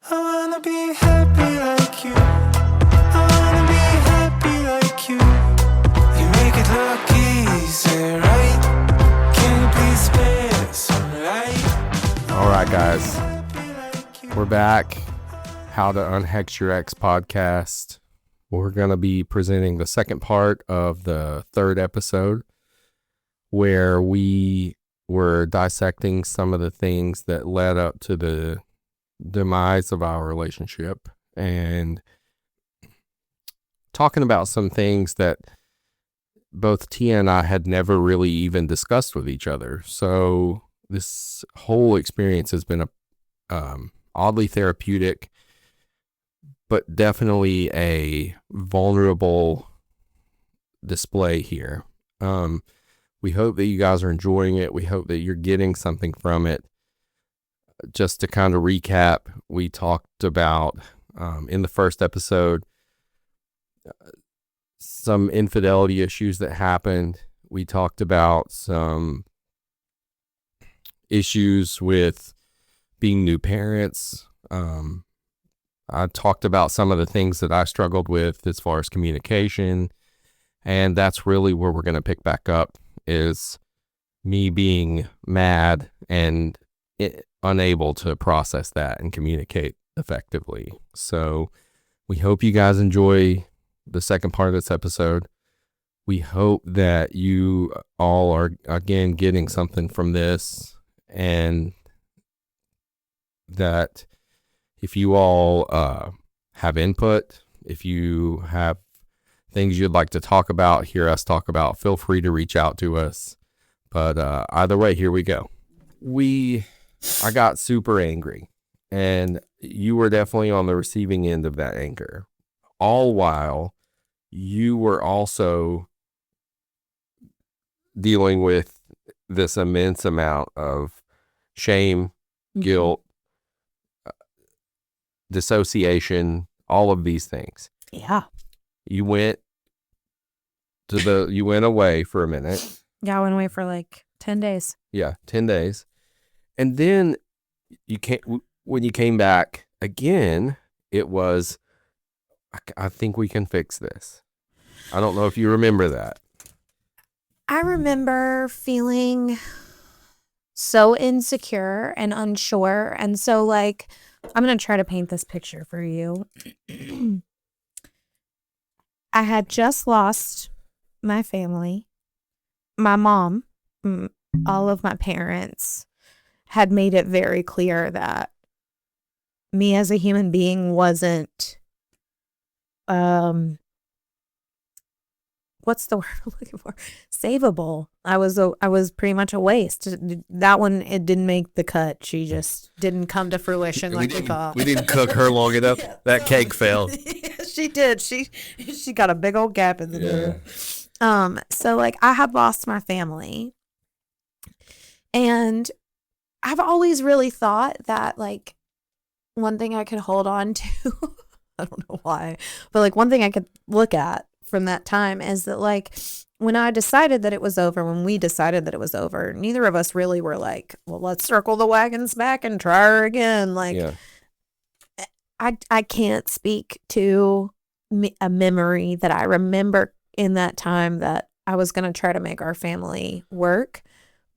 I wanna be happy like you. I wanna be happy like you. You make it look easy, right? Can you please spare some light? All right, guys, we're back. How to Unhex Your Ex podcast. We're going to be presenting the second part of the third episode where we were dissecting some of the things that led up to the demise of our relationship and talking about some things that both Tia and I had never really even discussed with each other. So this whole experience has been oddly therapeutic, but definitely a vulnerable display here. We hope that you guys are enjoying it. We hope that you're getting something from it. Just to kind of recap, we talked about in the first episode some infidelity issues that happened. We talked about some issues with being new parents. I talked about some of the things that I struggled with as far as communication, and that's really where we're going to pick back up, is me being mad and unable to process that and communicate effectively. So we hope you guys enjoy the second part of this episode. We hope that you all are, again, getting something from this, and that if you all have input, if you have things you'd like to talk about, hear us talk about, feel free to reach out to us. But either way, here we go. I got super angry, and you were definitely on the receiving end of that anger, all while you were also dealing with this immense amount of shame, guilt, dissociation, all of these things. Yeah. You went away for a minute. Yeah, I went away for like 10 days. Yeah, 10 days. And then when you came back again, it was, I think we can fix this. I don't know if you remember that. I remember feeling so insecure and unsure. And so, like, I'm going to try to paint this picture for you. I had just lost my family. My mom, all of my parents had made it very clear that me as a human being wasn't, what's the word I'm looking for? Savable. I was pretty much a waste. That one, it didn't make the cut. She just didn't come to fruition like we thought. We didn't cook her long enough. That cake failed. Yeah, she did. She got a big old gap in the middle. So like I had lost my family, and I've always really thought that like one thing I could hold on to, I don't know why, but like one thing I could look at from that time is that like when we decided that it was over, neither of us really were like, well, let's circle the wagons back and try her again. Like, yeah. I can't speak to a memory that I remember in that time that I was going to try to make our family work.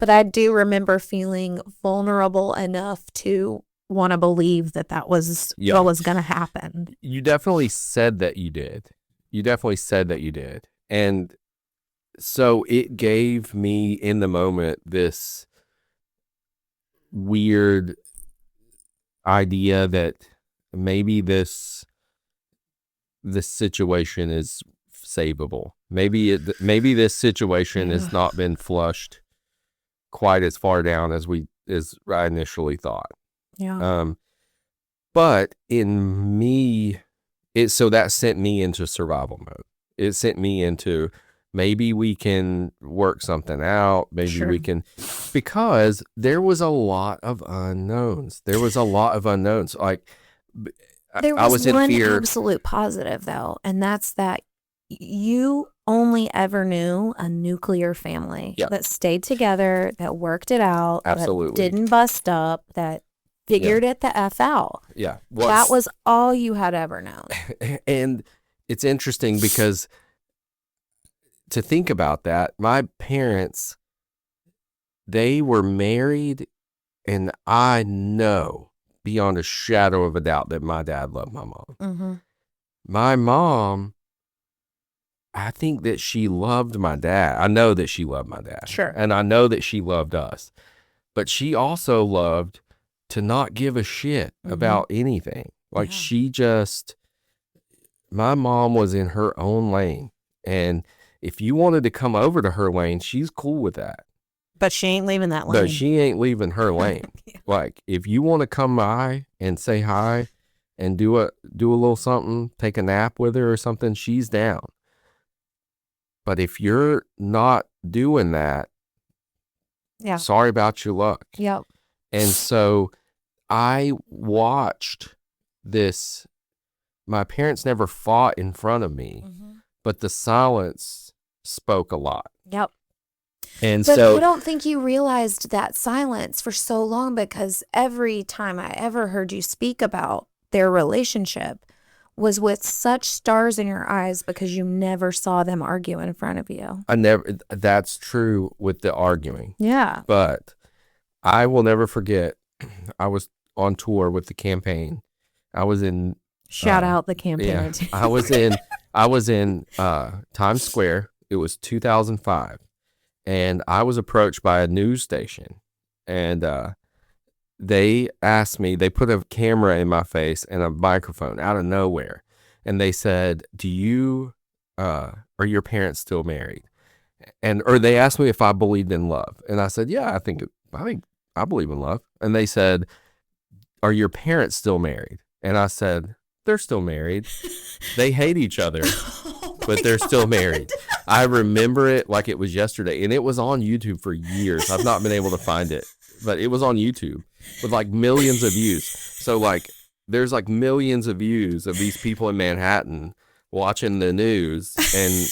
But I do remember feeling vulnerable enough to want to believe that was what was going to happen. You definitely said that you did. And so it gave me in the moment this weird idea that maybe this situation is savable. Maybe this situation has not been flushed quite as far down as I initially thought. Yeah. But in me, so that sent me into survival mode. It sent me into, maybe we can work something out. Maybe we can, because there was a lot of unknowns. Like, I was in fear. One absolute positive though, and that's that you only ever knew a nuclear family that stayed together, that worked it out, absolutely, that didn't bust up, that figured it the F out. Yeah. That was all you had ever known. And it's interesting because to think about that, my parents, they were married, and I know beyond a shadow of a doubt that my dad loved my mom. Mm-hmm. My mom, I think that she loved my dad. I know that she loved my dad. Sure. And I know that she loved us. But she also loved to not give a shit about anything. Like my mom was in her own lane. And if you wanted to come over to her lane, she's cool with that. But she ain't leaving that lane. But she ain't leaving her lane. Like, if you want to come by and say hi and do a little something, take a nap with her or something, she's down. But if you're not doing that, sorry about your luck. Yep. And so I watched this. My parents never fought in front of me, but the silence spoke a lot. Yep. And but so I don't think you realized that silence for so long, because every time I ever heard you speak about their relationship was with such stars in your eyes, because you never saw them argue in front of you. That's true with the arguing. Yeah. But I will never forget, I was on tour with the campaign. I was in Shout out the campaign. Yeah, I was in Times Square. It was 2005, and I was approached by a news station, and they asked me. They put a camera in my face and a microphone out of nowhere, and they said, "Do you are your parents still married?" Or they asked me if I believed in love, and I said, "Yeah, I think I believe in love." And they said, "Are your parents still married?" And I said, "They're still married. They hate each other, but they're still married." I remember it like it was yesterday, and it was on YouTube for years. I've not been able to find it, but it was on YouTube with like millions of views. So like there's like millions of views of these people in Manhattan watching the news, and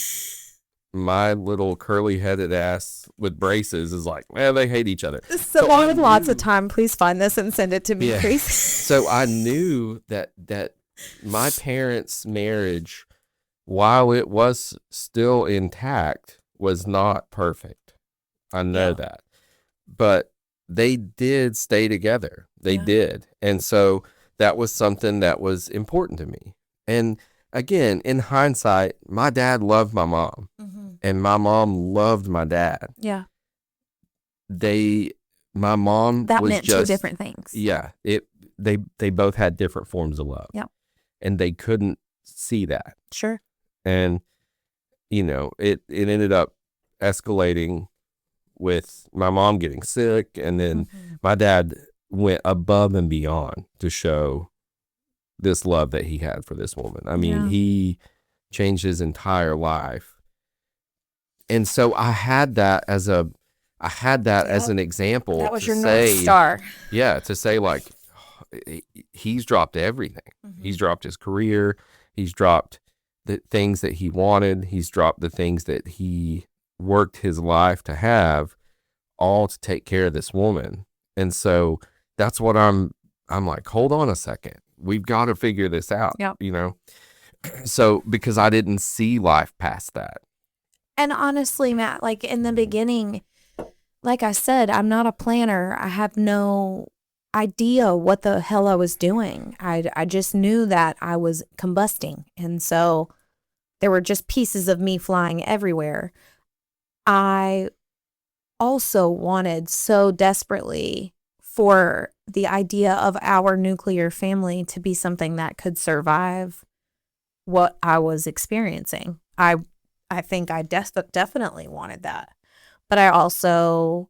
my little curly-headed ass with braces is like, man, they hate each other. Someone with lots of time, please find this and send it to me, please. So I knew that my parents' marriage, while it was still intact, was not perfect. I know that. But they did stay together. They did. And so that was something that was important to me. And again, in hindsight, my dad loved my mom, and my mom loved my dad. Yeah. My mom that was meant just, 2 different things. Yeah. They both had different forms of love. Yep. And they couldn't see that. Sure. And, it ended up escalating with my mom getting sick. And then my dad went above and beyond to show this love that he had for this woman. I mean, he changed his entire life. And so I had that as an example. That was to your say, North Star. Yeah, to say like, he's dropped everything. He's dropped his career. He's dropped the things that he wanted. He's dropped the things that he worked his life to have, all to take care of this woman. And so that's what I'm like, hold on a second. We've got to figure this out, So because I didn't see life past that. And honestly, Matt, like in the beginning, like I said, I'm not a planner. I have no idea what the hell I was doing. I just knew that I was combusting. And so there were just pieces of me flying everywhere. I also wanted so desperately for the idea of our nuclear family to be something that could survive what I was experiencing. I think I definitely wanted that. But I also,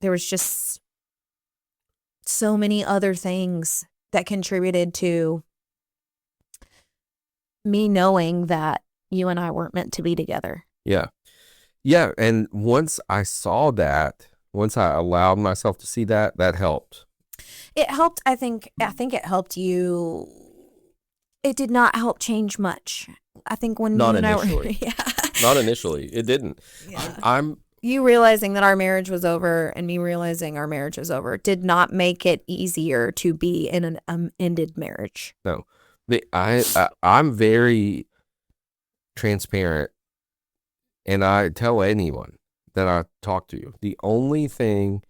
there was just so many other things that contributed to me knowing that you and I weren't meant to be together. Yeah. Yeah. And once I saw that, once I allowed myself to see that, that helped. It helped. I think it helped you. It did not help change much. I think when Not you and initially. I were, Not initially. It didn't. Yeah. I'm you realizing that our marriage was over and me realizing our marriage was over did not make it easier to be in an ended marriage. No, I'm very transparent, and I tell anyone that I talk to, the only thing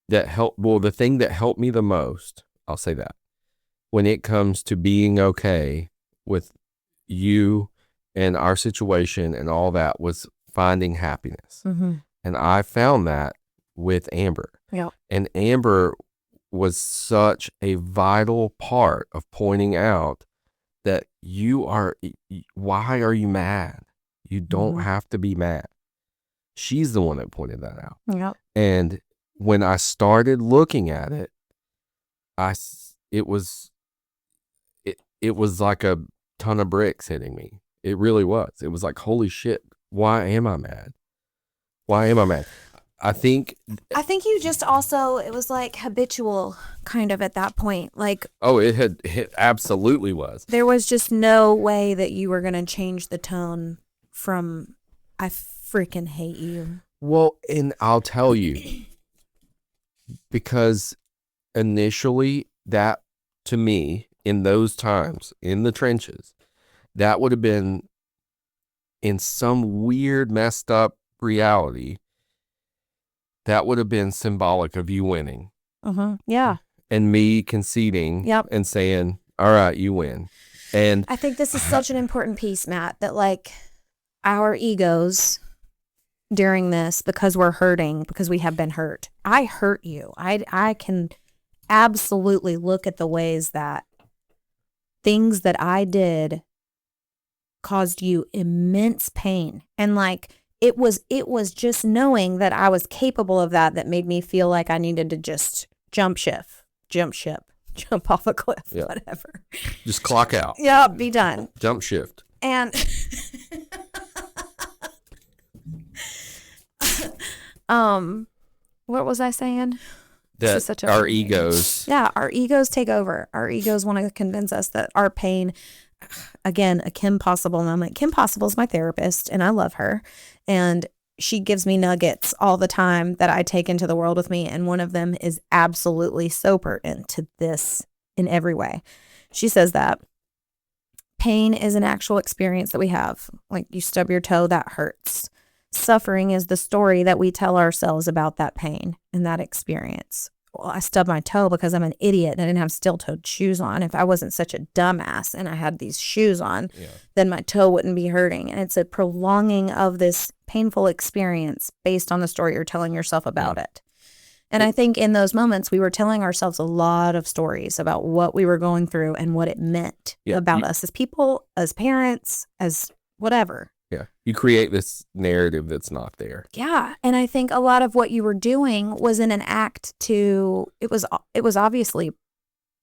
that the thing that helped me the most, I'll say that, when it comes to being okay with you and our situation and all that, was finding happiness. Mm-hmm. And I found that with Amber. Yeah. And Amber was such a vital part of pointing out that why are you mad? You don't have to be mad. She's the one that pointed that out. Yep. And when I started looking at it, it was like a ton of bricks hitting me. It really was. It was like, holy shit, why am I mad? Why am I mad? I think you just also, it was like habitual kind of at that point. Like, it absolutely was. There was just no way that you were going to change the tone from, I freaking hate you. Well, and I'll tell you, because initially that, to me, in those times, in the trenches, that would have been, in some weird, messed up reality, that would have been symbolic of you winning. Yeah. And me conceding and saying, all right, you win. And I think this is such an important piece, Matt, that like our egos during this, because we're hurting, because we have been hurt. I hurt you. I can absolutely look at the ways that things that I did caused you immense pain. And like, it was just knowing that I was capable of that made me feel like I needed to just jump ship, jump off a cliff, whatever. Just clock out. Yeah, be done. Jump shift. And what was I saying? That our egos. Yeah, our egos take over. Our egos want to convince us that our pain, again, a Kim Possible moment. Kim Possible is my therapist, and I love her. And she gives me nuggets all the time that I take into the world with me. And one of them is absolutely so pertinent to this in every way. She says that pain is an actual experience that we have. Like you stub your toe, that hurts. Suffering is the story that we tell ourselves about that pain and that experience. Well, I stubbed my toe because I'm an idiot and I didn't have steel-toed shoes on. If I wasn't such a dumbass and I had these shoes on, then my toe wouldn't be hurting. And it's a prolonging of this painful experience based on the story you're telling yourself about it. And I think in those moments, we were telling ourselves a lot of stories about what we were going through and what it meant about us as people, as parents, as whatever. Yeah. You create this narrative that's not there. Yeah. And I think a lot of what you were doing was in an act to, it was obviously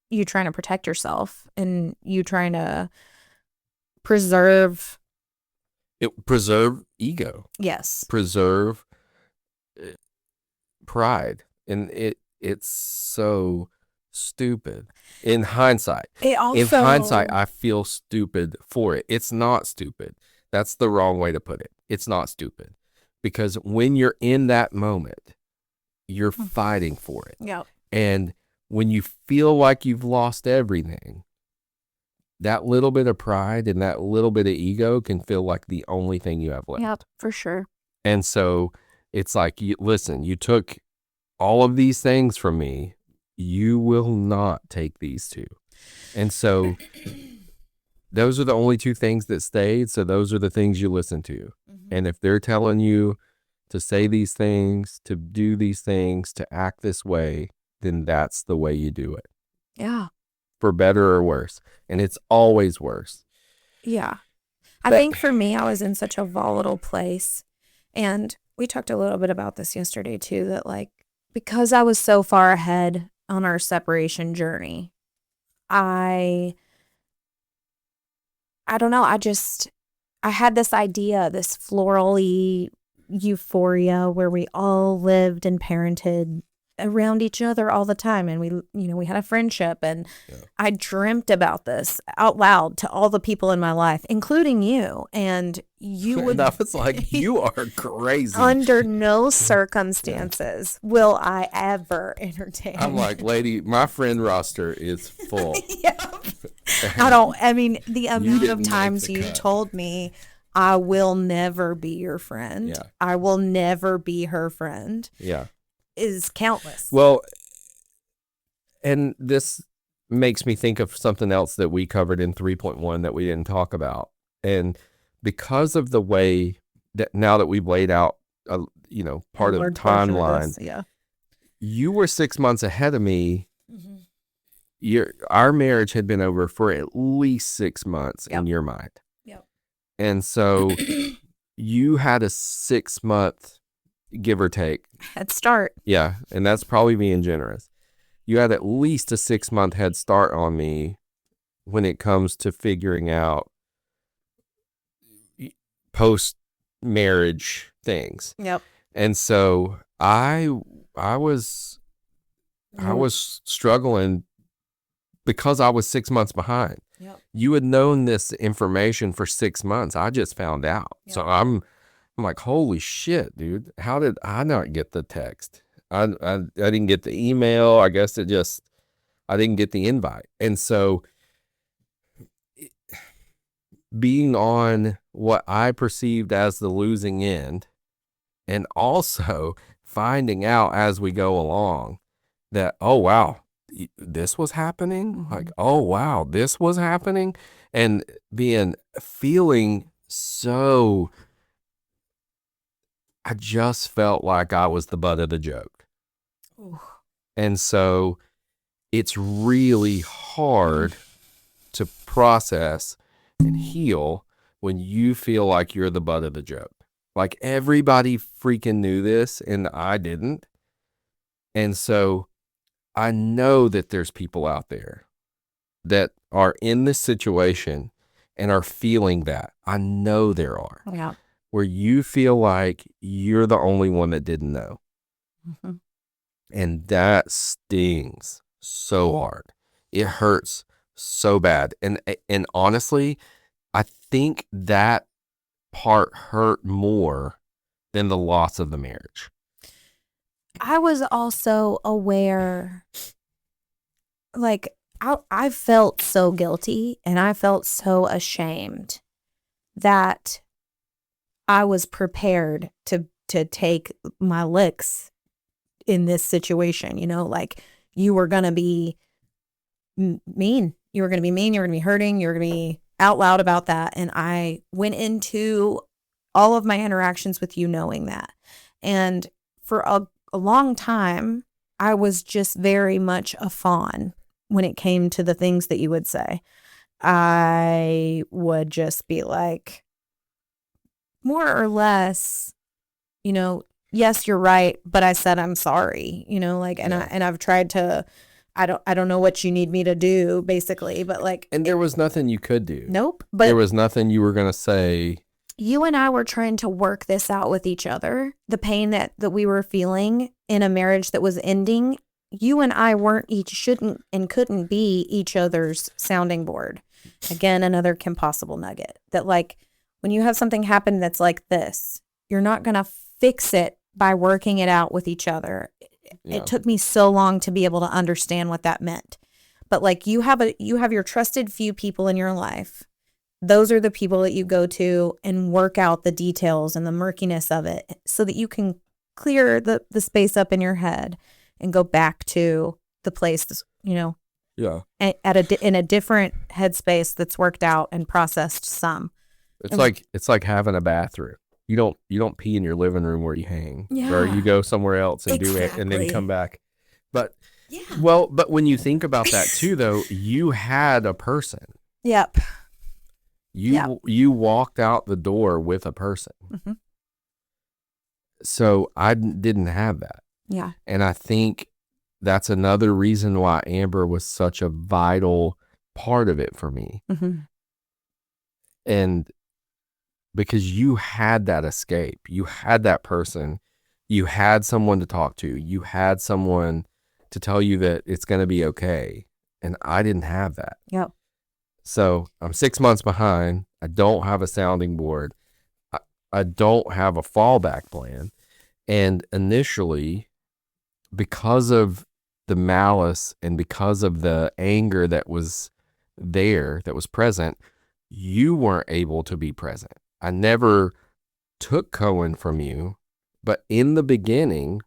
you trying to protect yourself and you trying to preserve ego. Yes. Preserve pride. And it's so stupid. In hindsight. In hindsight, I feel stupid for it. It's not stupid. That's the wrong way to put it. It's not stupid. Because when you're in that moment, you're fighting for it. Yeah. And when you feel like you've lost everything, that little bit of pride and that little bit of ego can feel like the only thing you have left. Yep, for sure. And so it's like, listen, you took all of these things from me. You will not take these two. And so those are the only two things that stayed. So those are the things you listen to. And if they're telling you to say these things, to do these things, to act this way, then that's the way you do it. Yeah. For better or worse. And it's always worse. Yeah. I think for me, I was in such a volatile place. And we talked a little bit about this yesterday too, that like, because I was so far ahead on our separation journey, I don't know. I had this idea, this floral-y euphoria where we all lived and parented around each other all the time, and we had a friendship, and I dreamt about this out loud to all the people in my life, including you, and you would. And I was like, you are crazy. Under no circumstances will I ever entertain. I'm like, lady, my friend roster is full. I mean, the amount of times you told me I will never be your friend. Yeah. I will never be her friend. Yeah. Is countless. Well, and this makes me think of something else that we covered in 3.1 that we didn't talk about. And because of the way that now that we've laid out, part of the timeline, you were 6 months ahead of me. Our marriage had been over for at least 6 months in your mind. Yep. And so you had a 6 month, give or take, head start. Yeah. And that's probably being generous. You had at least a 6 month head start on me when it comes to figuring out post marriage things. Yep. And so I was struggling because I was 6 months behind. Yep. You had known this information for 6 months. I just found out. Yep. So I'm like, holy shit, dude. How did I not get the text? I didn't get the email. I guess I didn't get the invite. And so being on what I perceived as the losing end, and also finding out as we go along that, oh, wow, this was happening. Like, oh, wow, this was happening. And feeling so, I just felt like I was the butt of the joke. Ooh. And so it's really hard to process and heal when you feel like you're the butt of the joke. Like everybody freaking knew this and I didn't. And so I know that there's people out there that are in this situation and are feeling that. I know there are. Yeah. Where you feel like you're the only one that didn't know. Mm-hmm. And that stings so hard. It hurts so bad. And honestly, I think that part hurt more than the loss of the marriage. I was also aware, like, I felt so guilty and I felt so ashamed that I was prepared to take my licks in this situation, like you were going to be mean. You were going to be mean. You were going to be hurting. You were going to be out loud about that. And I went into all of my interactions with you knowing that. And for a long time, I was just very much a fawn when it came to the things that you would say. I would just be like, more or less, yes, you're right, but I said I'm sorry, and I've tried to, I don't know what you need me to do, basically, but like, and there was nothing you could do. Nope. But there was nothing you were gonna say. You and I were trying to work this out with each other. The pain that we were feeling in a marriage that was ending, you and I shouldn't and couldn't be each other's sounding board. Again, another Kim Possible nugget that, like, when you have something happen that's like this, you're not going to fix it by working it out with each other. Yeah. It took me so long to be able to understand what that meant. But like you have your trusted few people in your life. Those are the people that you go to and work out the details and the murkiness of it so that you can clear the space up in your head and go back to the place, Yeah. in a different headspace that's worked out and processed some. It's like having a bathroom. You don't pee in your living room where you hang, Yeah. or you go somewhere else and do it and then come back. But but when you think about that too, though, you had a person. Yep. You walked out the door with a person. Mm-hmm. So I didn't have that. Yeah. And I think that's another reason why Amber was such a vital part of it for me. Mm-hmm. And because you had that escape, you had that person, You had someone to talk to. You had someone to tell you that it's going to be okay. And I didn't have that. Yep. So I'm 6 months behind. I don't have a sounding board. I don't have a fallback plan. And initially, because of the malice and because of the anger that was there, that was present, you weren't able to be present. I never took Cohen from you, but in the beginning,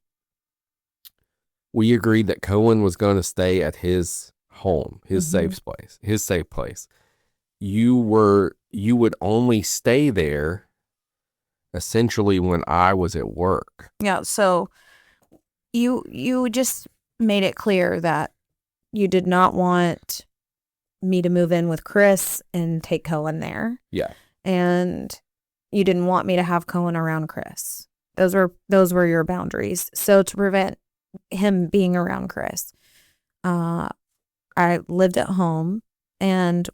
we agreed that Cohen was going to stay at his home, his safe place. You would only stay there essentially when I was at work. Yeah. So you just made it clear that you did not want me to move in with Chris and take Cohen there. Yeah. And you didn't want me to have Cohen around Chris. Those were your boundaries. So to prevent him being around Chris, I lived at home, and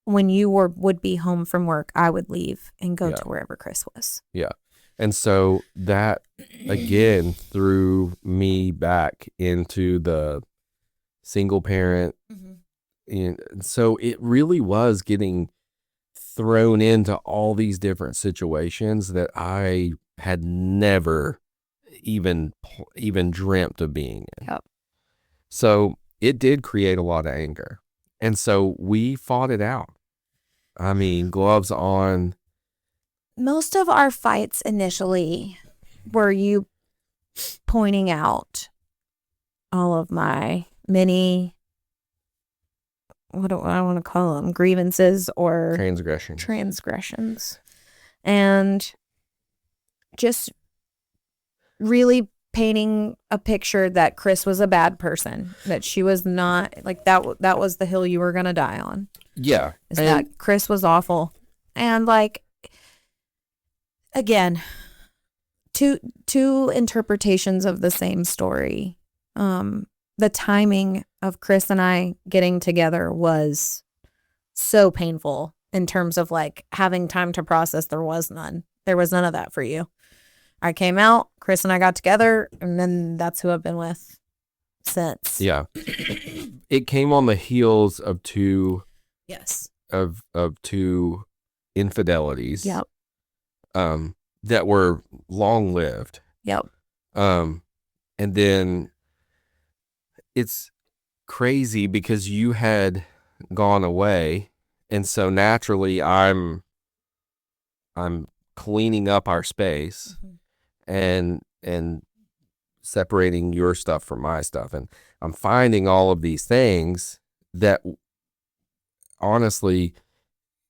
when you would be home from work, I would leave and go to wherever Chris was. Yeah. And so that, again, threw me back into the single parent. And so it really was getting thrown into all these different situations that I had never even dreamt of being in. Yep. So it did create a lot of anger. And so we fought it out. I mean, gloves on. Most of our fights initially were you pointing out all of my many, what do I want to call them, grievances or transgressions. And just really painting a picture that Chris was a bad person, that she was not, like, that was the hill you were going to die on. Yeah. Is that Chris was awful. And, like, again, two interpretations of the same story. The timing of Chris and I getting together was so painful in terms of, like, having time to process. There was none of that for you. I came out, Chris and I got together, and then that's who I've been with since. Yeah. It came on the heels of two infidelities. Yep. That were long lived. Yep. And then it's crazy because you had gone away, and so naturally I'm cleaning up our space and separating your stuff from my stuff, and I'm finding all of these things that honestly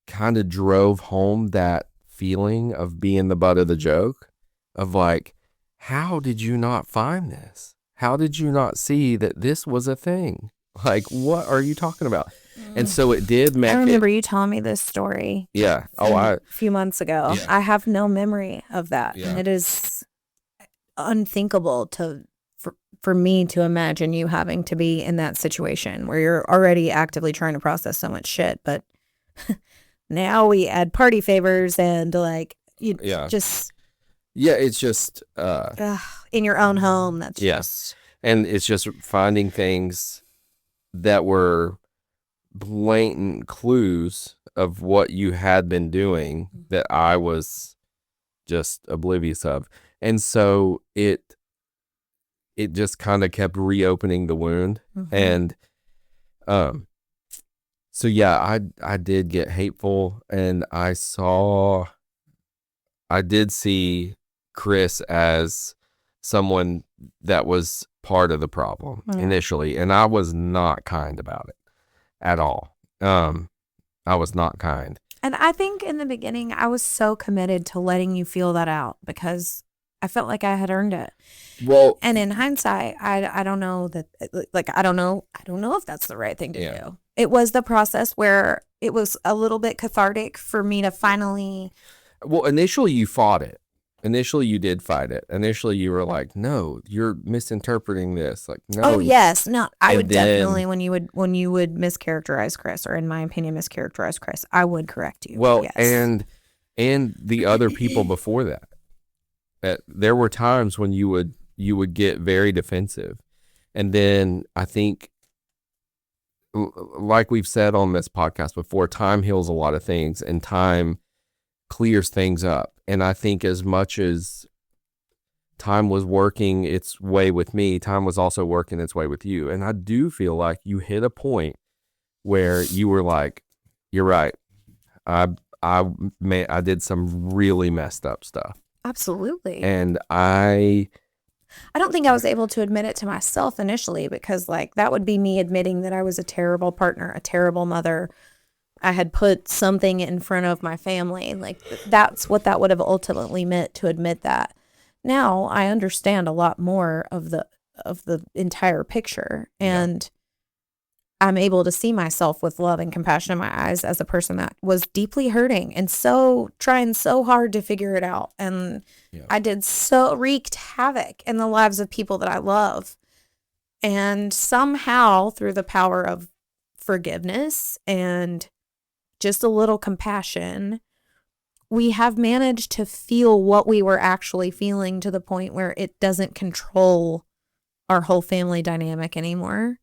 kind of drove home that feeling of being the butt of the joke, of like, how did you not find this? How did you not see that this was a thing? Like, what are you talking about? And so it did make I remember you telling me this story. Yeah. A few months ago. Yeah. I have no memory of that. Yeah. And it is unthinkable for me to imagine you having to be in that situation where you're already actively trying to process so much shit. But now we add party favors and, like, you just. Yeah, it's just in your own home. That's just. And it's just finding things that were blatant clues of what you had been doing that I was just oblivious of. And so it just kind of kept reopening the wound. And so yeah, I did get hateful, and I did see Chris as someone that was part of the problem initially, and I was not kind about it at all. I was not kind. And I think in the beginning I was so committed to letting you feel that out because I felt like I had earned it. Well, and in hindsight, I don't know that, like, I don't know if that's the right thing to do. It was the process where it was a little bit cathartic for me to finally. Well, initially you fought it. Initially you did fight it. Initially you were like, no, you're misinterpreting this. Like, no. Oh yes. No, I would then, definitely, when you would mischaracterize Chris, or in my opinion, mischaracterize Chris, I would correct you. Well, yes. and the other people before that. there were times when you would get very defensive. And then I think, like we've said on this podcast before, time heals a lot of things and time clears things up. And I think as much as time was working its way with me, time was also working its way with you. And I do feel like you hit a point where you were like, you're right. I did some really messed up stuff. Absolutely. And I don't think I was able to admit it to myself initially, because like that would be me admitting that I was a terrible partner, a terrible mother. I had put something in front of my family. Like that's what that would have ultimately meant, to admit that. Now I understand a lot more of the entire picture, and I'm able to see myself with love and compassion in my eyes as a person that was deeply hurting and so trying so hard to figure it out. And I wreaked havoc in the lives of people that I love. And somehow, through the power of forgiveness and just a little compassion, we have managed to feel what we were actually feeling, to the point where it doesn't control our whole family dynamic anymore.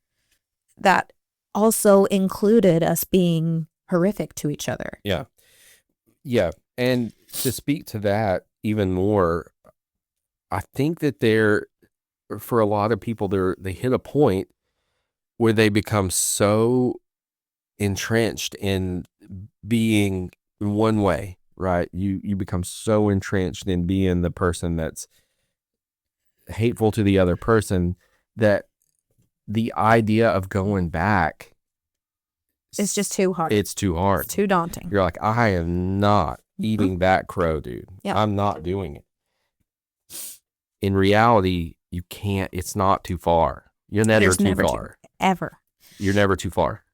That also included us being horrific to each other. Yeah. Yeah. And to speak to that even more, I think that for a lot of people, they hit a point where they become so entrenched in being one way, right? You become so entrenched in being the person that's hateful to the other person, that the idea of going back, it's just too hard. It's too hard. It's too daunting. You're like, I am not eating that crow, dude. Yep. I'm not doing it. In reality, you can't. It's not too far. You're never too far. Ever. You're never too far.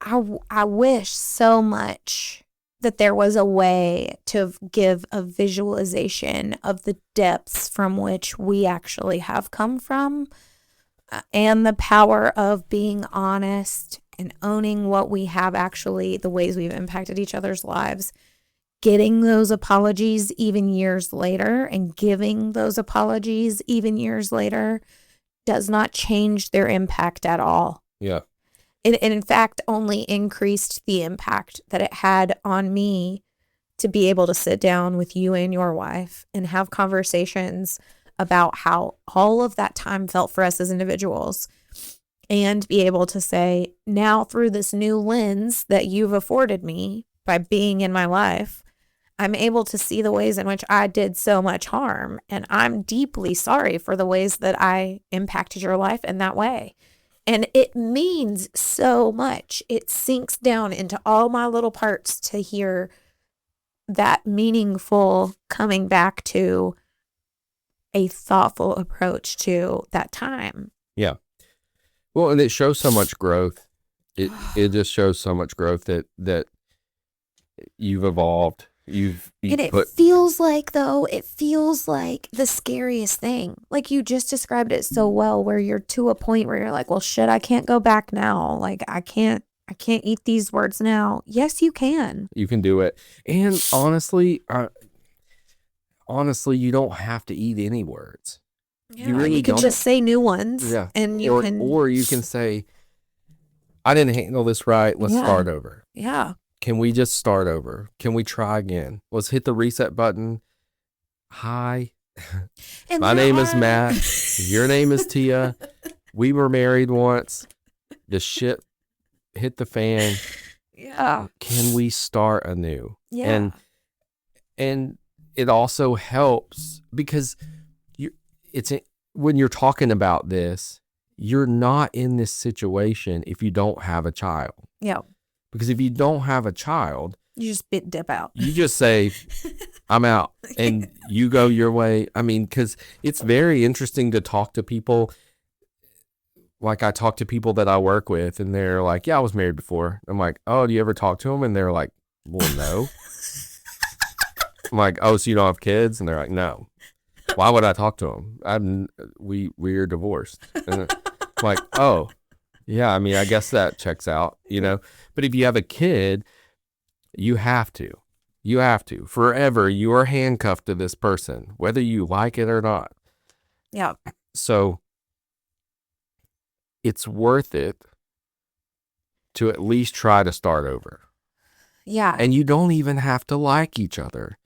I wish so much that there was a way to give a visualization of the depths from which we actually have come from, and the power of being honest and owning what we have actually, the ways we've impacted each other's lives, getting those apologies even years later, and giving those apologies even years later does not change their impact at all. Yeah. It in fact only increased the impact that it had on me to be able to sit down with you and your wife and have conversations about how all of that time felt for us as individuals, and be able to say, now through this new lens that you've afforded me by being in my life, I'm able to see the ways in which I did so much harm, and I'm deeply sorry for the ways that I impacted your life in that way. And it means so much. It sinks down into all my little parts to hear that meaningful coming back to a thoughtful approach to that time. Yeah. Well, and it shows so much growth. It just shows so much growth that you've evolved. Feels like the scariest thing. Like you just described it so well, where you're to a point where you're like, well, shit, I can't go back now. Like I can't eat these words now. Yes, you can. You can do it. And honestly, you don't have to eat any words. Yeah, you could just say new ones. Yeah. And or you can say, I didn't handle this right. Let's start over. Yeah. Can we just start over? Can we try again? Let's hit the reset button. Hi. My name is Matt. Your name is Tia. We were married once. The shit hit the fan. Yeah. Can we start anew? Yeah. And it also helps because when you're talking about this, you're not in this situation if you don't have a child. Yeah. Because if you don't have a child, you just dip out. You just say, I'm out, and you go your way. I mean, because it's very interesting to talk to people. Like I talk to people that I work with, and they're like, yeah, I was married before. I'm like, oh, do you ever talk to them? And they're like, well, no. I'm like, oh, so you don't have kids? And they're like, no. Why would I talk to them? We're divorced. And I'm like, oh. Yeah, I mean, I guess that checks out, But if you have a kid, you have to. You have to. Forever, you are handcuffed to this person, whether you like it or not. Yeah. So it's worth it to at least try to start over. Yeah. And you don't even have to like each other.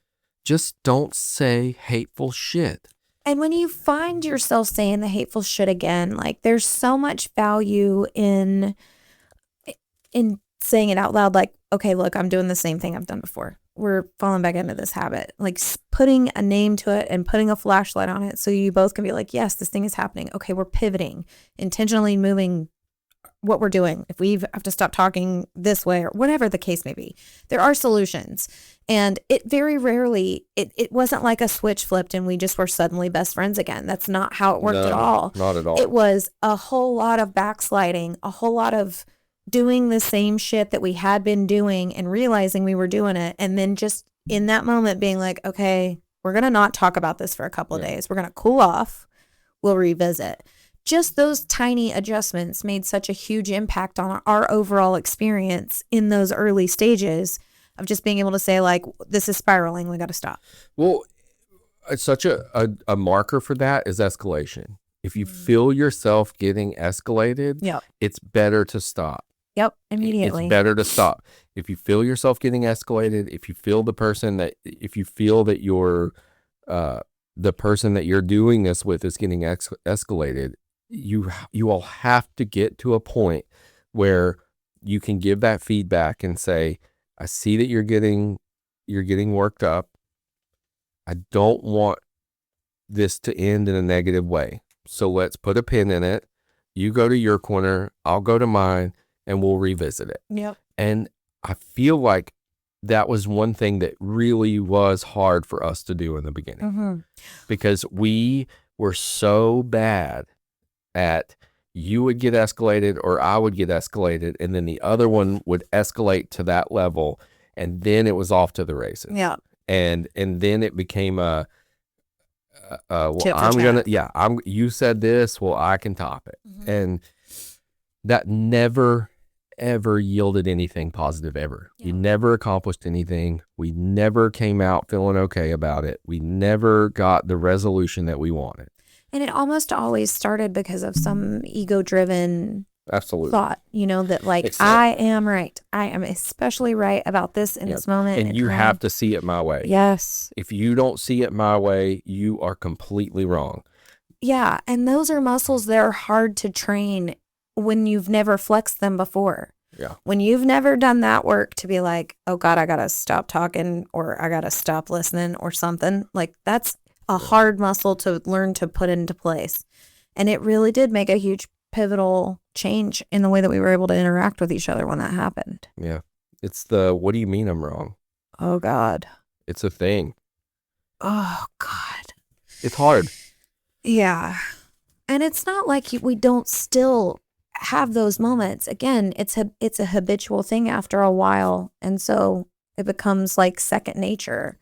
Just don't say hateful shit. And when you find yourself saying the hateful shit again, like there's so much value in saying it out loud, like, okay, look, I'm doing the same thing I've done before. We're falling back into this habit, like putting a name to it and putting a flashlight on it so you both can be like, yes, this thing is happening. Okay, we're pivoting, intentionally moving what we're doing. If we have to stop talking this way or whatever the case may be, there are solutions. And it very rarely, it wasn't like a switch flipped and we just were suddenly best friends again. That's not how it worked at all. Not at all. It was a whole lot of backsliding, a whole lot of doing the same shit that we had been doing and realizing we were doing it. And then just in that moment being like, okay, we're going to not talk about this for a couple of days. We're going to cool off. We'll revisit. Just those tiny adjustments made such a huge impact on our overall experience in those early stages of just being able to say, like, this is spiraling. We got to stop. Well, it's such a marker for that is escalation. If you feel yourself getting escalated, Yep. it's better to stop. Yep. Immediately. It's better to stop. If you feel yourself getting escalated, if you feel that you're the person that you're doing this with is getting escalated, you all have to get to a point where you can give that feedback and say, I see that you're getting worked up. I don't want this to end in a negative way. So let's put a pin in it. You go to your corner, I'll go to mine, and we'll revisit it. Yep. And I feel like that was one thing that really was hard for us to do in the beginning because we were so bad at you would get escalated or I would get escalated, and then the other one would escalate to that level, and then it was off to the races. Yeah. And then it became well, Tit for I'm tat. gonna you said this, well, I can top it. And that never ever yielded anything positive ever. Yeah. You never accomplished anything. We never came out feeling okay about it. We never got the resolution that we wanted. And it almost always started because of some ego-driven Absolutely. thought, that like, I am right. I am especially right about this in this moment. And you have to see it my way. Yes. If you don't see it my way, you are completely wrong. Yeah. And those are muscles that are hard to train when you've never flexed them before. Yeah. When you've never done that work to be like, oh God, I got to stop talking or I got to stop listening or something, like that's a hard muscle to learn to put into place. And it really did make a huge pivotal change in the way that we were able to interact with each other when that happened. Yeah. It's what do you mean I'm wrong? Oh God. It's a thing. Oh God. It's hard. Yeah. And it's not like we don't still have those moments. Again, it's a habitual thing after a while. And so it becomes like second nature.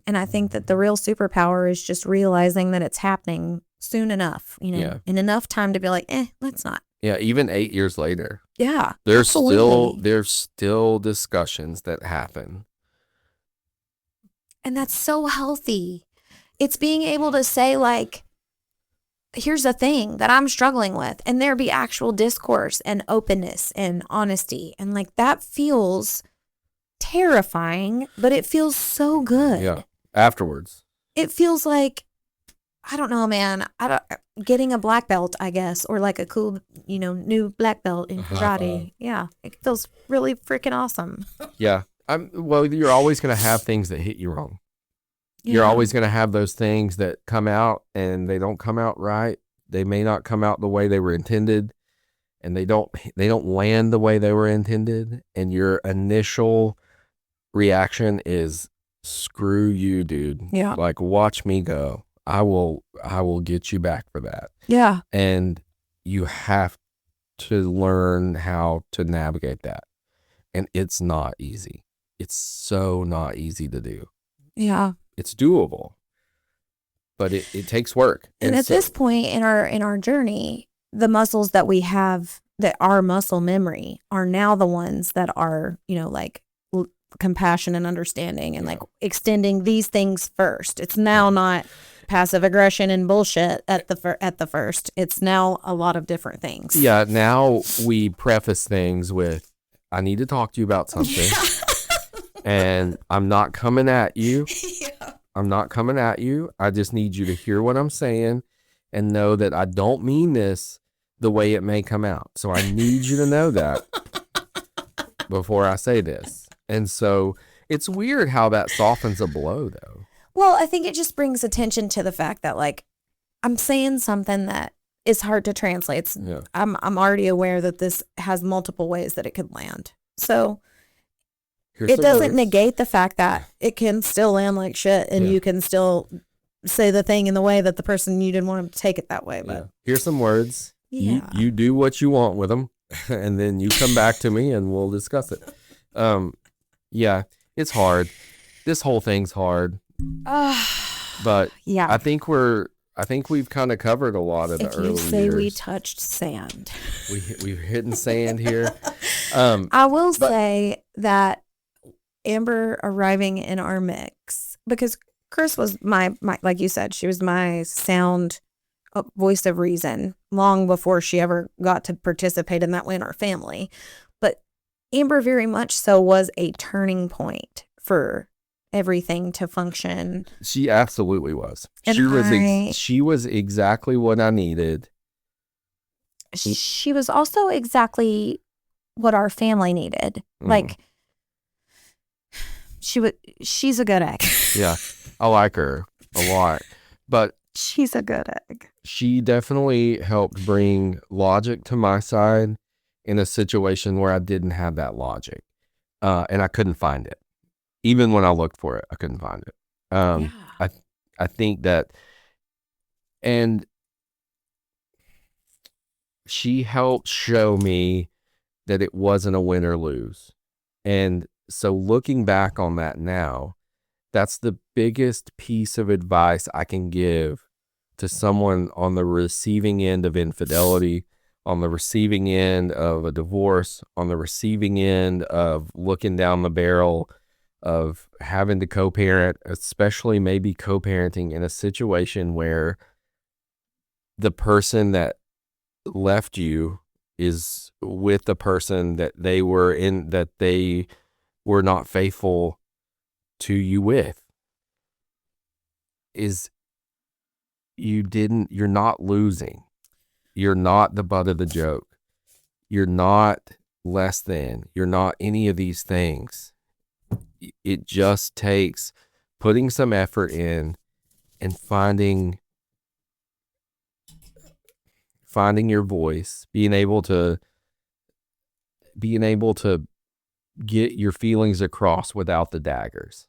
And I think that the real superpower is just realizing that it's happening soon enough, in enough time to be like, let's not. Yeah, even 8 years later. Yeah. There's absolutely. still discussions that happen. And that's so healthy. It's being able to say like, here's a thing that I'm struggling with, and there be actual discourse and openness and honesty. And like that feels terrifying, but it feels so good. Yeah. Afterwards. It feels like, I don't know, man. Getting a black belt, I guess, or like a cool, new black belt in karate. Yeah, it feels really freaking awesome. Yeah. Well, you're always going to have things that hit you wrong. Yeah. You're always going to have those things that come out and they don't come out right. They may not come out the way they were intended, and they don't land the way they were intended. And your initial reaction is, screw you, dude. Yeah. Like, watch me go. I will get you back for that. Yeah. And you have to learn how to navigate that. And it's not easy. It's so not easy to do. Yeah. It's doable, but it takes work. And at this point in our journey, the muscles that we have that are muscle memory are now the ones that are, like compassion and understanding and like extending these things first. It's now not passive aggression and bullshit at the first. It's now a lot of different things. Yeah, now we preface things with, I need to talk to you about something. And I'm not coming at you. I'm not coming at you. I just need you to hear what I'm saying and know that I don't mean this the way it may come out. So I need you to know that before I say this. And so it's weird how that softens a blow, though. Well, I think it just brings attention to the fact that like I'm saying something that is hard to translate. I'm already aware that this has multiple ways that it could land. So it doesn't negate the fact that it can still land like shit and you can still say the thing in the way that the person you didn't want them to take it that way. But here's some words. Yeah. You do what you want with them, and then you come back to me and we'll discuss it. Yeah, it's hard. This whole thing's hard. But yeah, I think we've kind of covered a lot of the early years. If you say we touched sand, we've hitting sand here. I will say that Amber arriving in our mix, because Chris was my like you said, she was my sound voice of reason long before she ever got to participate in that way in our family. But Amber very much so was a turning point for everything to function. She absolutely was. And she was exactly what I needed. She was also exactly what our family needed. Mm-hmm. Like she's a good egg. Yeah. I like her a lot. But she's a good egg. She definitely helped bring logic to my side in a situation where I didn't have that logic. And I couldn't find it. Even when I looked for it, I couldn't find it. I think that, and she helped show me that it wasn't a win or lose. And so looking back on that now, that's the biggest piece of advice I can give to someone on the receiving end of infidelity, on the receiving end of a divorce, on the receiving end of looking down the barrel of having to co-parent, especially maybe co-parenting in a situation where the person that left you is with the person that they were not faithful to you with, is you're not losing. You're not the butt of the joke. You're not less than. You're not any of these things. It just takes putting some effort in and finding your voice, being able to get your feelings across without the daggers.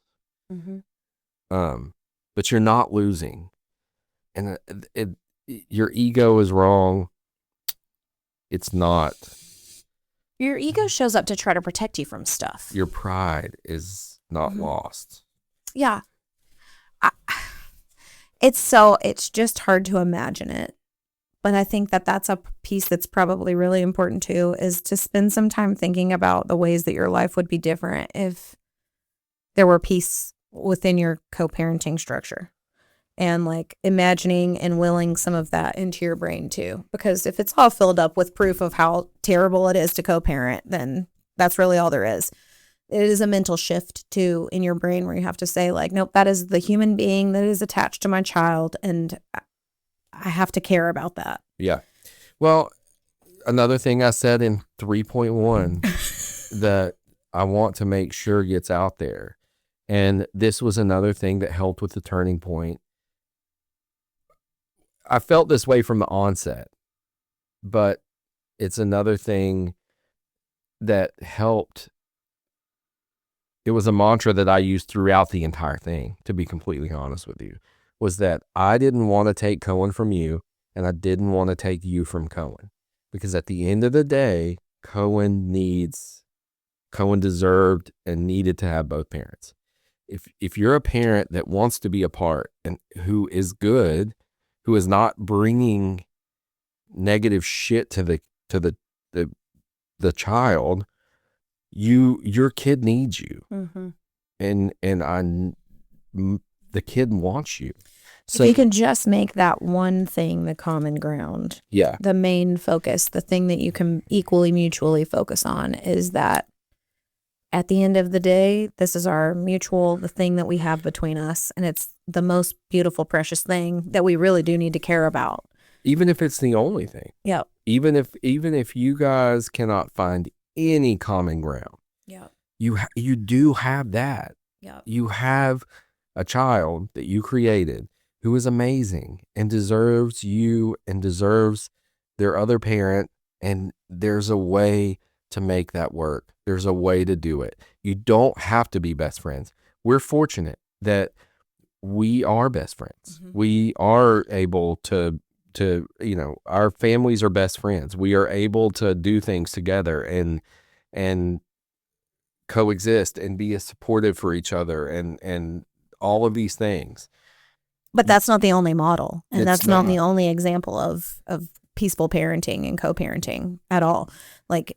Mm-hmm. But you're not losing, and your ego is wrong. It's not. Your ego shows up to try to protect you from stuff. Your pride is not lost. Yeah. It's just hard to imagine it. But I think that that's a piece that's probably really important too, is to spend some time thinking about the ways that your life would be different if there were peace within your co-parenting structure. And like imagining and willing some of that into your brain too. Because if it's all filled up with proof of how terrible it is to co-parent, then that's really all there is. It is a mental shift too in your brain where you have to say like, nope, that is the human being that is attached to my child. And I have to care about that. Yeah. Well, another thing I said in 3.1 that I want to make sure gets out there. And this was another thing that helped with the turning point. I felt this way from the onset, but it's another thing that helped. It was a mantra that I used throughout the entire thing, to be completely honest with you, was that I didn't want to take Cohen from you and I didn't want to take you from Cohen, because at the end of the day, Cohen deserved and needed to have both parents. If you're a parent that wants to be a part and who is good, who is not bringing negative shit to the child, your kid needs you, Mm-hmm. the kid wants you. So If you can just make that one thing the common ground, yeah, the main focus, the thing that you can equally mutually focus on is that at the end of the day, this is our mutual, the thing that we have between us. And it's the most beautiful, precious thing that we really do need to care about. even if it's the only thing, Yeah. even if you guys cannot find any common ground, Yeah. you do have that. Yeah. You have a child that you created who is amazing and deserves you and deserves their other parent. And there's a way to make that work. There's a way to do it. You don't have to be best friends. We're fortunate that we are best friends. Mhm. We are able to, our families are best friends. We are able to do things together and coexist and be as supportive for each other and all of these things. But that's not the only model. And It's that's not not. the only example of peaceful parenting and co-parenting at all. Like,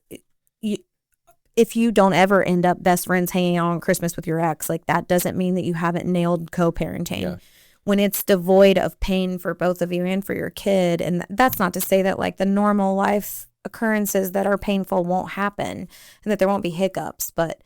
if you don't ever end up best friends hanging out on Christmas with your ex, like that doesn't mean that you haven't nailed co-parenting. Yeah. When it's devoid of pain for both of you and for your kid. And that's not to say that like the normal life occurrences that are painful won't happen and that there won't be hiccups. But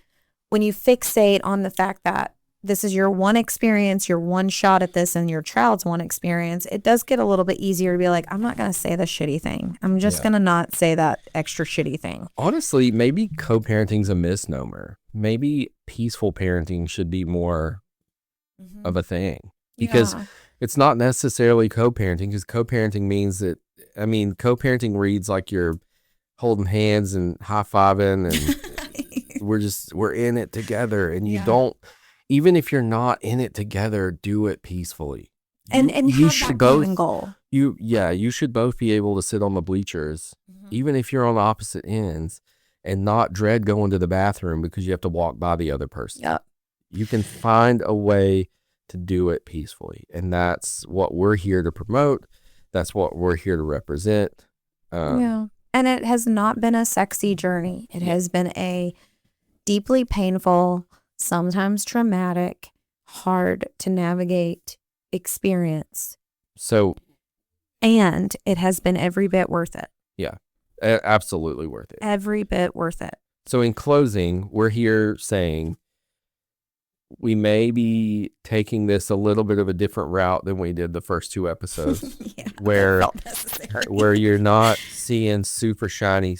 when you fixate on the fact that this is your one experience, your one shot at this, and your child's one experience, it does get a little bit easier to be like, I'm not going to say the shitty thing. I'm just going to not say that extra shitty thing. Honestly, maybe co-parenting's a misnomer. Maybe peaceful parenting should be more of a thing, because it's not necessarily co-parenting, because co-parenting means that, co-parenting reads like you're holding hands and high-fiving and we're in it together, and you don't, even if you're not in it together, do it peacefully. And you have should that both common goal. you should both be able to sit on the bleachers, even if you're on opposite ends, and not dread going to the bathroom because you have to walk by the other person. Yep. You can find a way to do it peacefully, and that's what we're here to promote. That's what we're here to represent. And it has not been a sexy journey. It has been a deeply painful, sometimes traumatic, hard to navigate experience. So, and it has been every bit worth it. Yeah, absolutely worth it. Every bit worth it. So in closing, we're here saying we may be taking this a little bit of a different route than we did the first two episodes, where you're not seeing super shiny,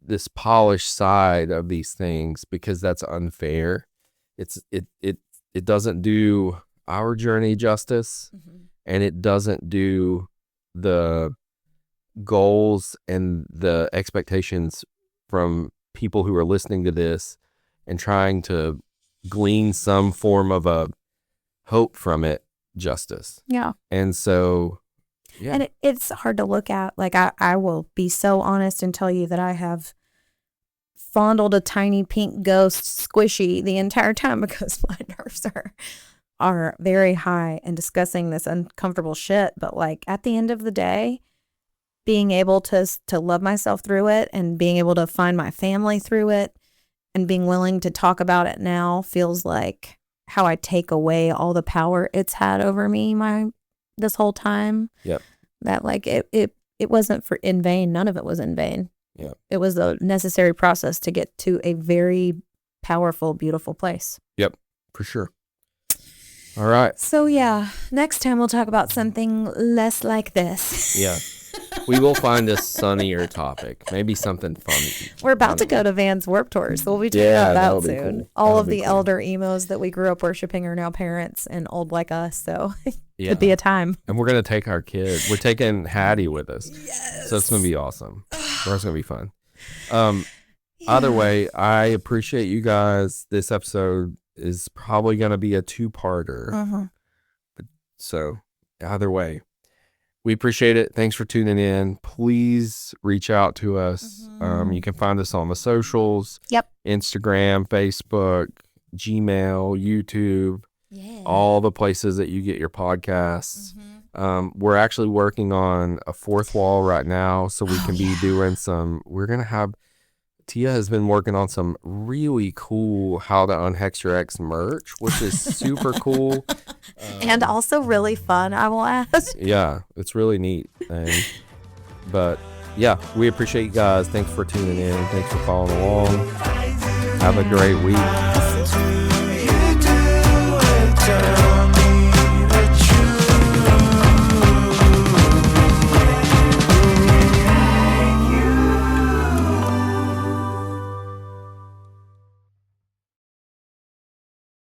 this polished side of these things, because that's unfair. It doesn't do our journey justice, and it doesn't do the goals and the expectations from people who are listening to this and trying to glean some form of a hope from it justice. Yeah. And so, and it's hard to look at. Like, I will be so honest and tell you that I have fondled a tiny pink ghost squishy the entire time because my nerves are very high and discussing this uncomfortable shit. But like at the end of the day, being able to love myself through it and being able to find my family through it and being willing to talk about it now feels like how I take away all the power it's had over me this whole time. Yep. That like it wasn't in vain. None of it was in vain. Yeah. It was a necessary process to get to a very powerful, beautiful place. Yep, for sure. All right. So yeah, next time we'll talk about something less like this. Yeah. We will find a sunnier topic, maybe something funny. We're about to go to Van's Warped Tour, so we'll be talking about that'll that be soon. cool. All That'll of be the cool. elder emos that we grew up worshiping are now parents and old like us, so Yeah. it'd be a time. And we're going to take our kid. We're taking Hattie with us. Yes. So it's going to be awesome. It's going to be fun. Either way, I appreciate you guys. This episode is probably going to be a two-parter. So either way, we appreciate it. Thanks for tuning in. Please reach out to us. You can find us on the socials. Yep. Instagram, Facebook, Gmail, YouTube, all the places that you get your podcasts. We're actually working on a fourth wall right now, so we can be doing we're going to have Tia has been working on some really cool How to Unhex Your Ex merch, which is super cool. And also really fun, I will add. Yeah, it's really neat. But yeah, we appreciate you guys. Thanks for tuning in. Thanks for following along. Have a great week.